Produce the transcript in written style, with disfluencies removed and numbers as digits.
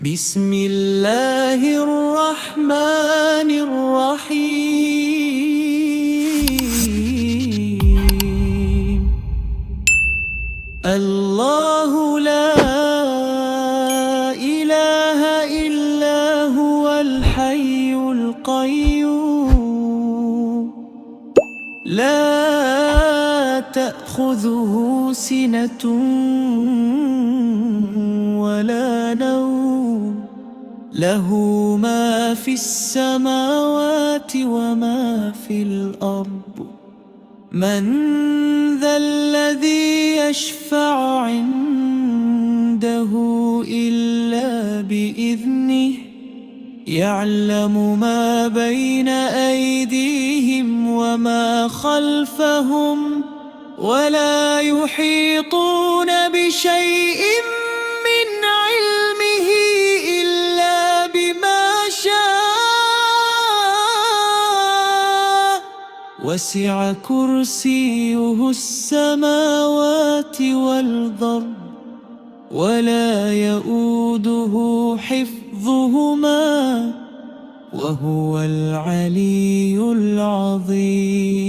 بسم الله الرحمن الرحيم. الله لا إله إلا هو الحي القيوم، لا تأخذه سنة ولا نوم، له ما في السماوات وما في الأرض. من ذا الذي يشفع عنده إلا بإذنه، يعلم ما بين أيديهم وما خلفهم، ولا يحيطون بشيء من علمه إلا بما شاء، وسع كرسيه السماوات والأرض، ولا يؤوده حفظهما، وهو العلي العظيم.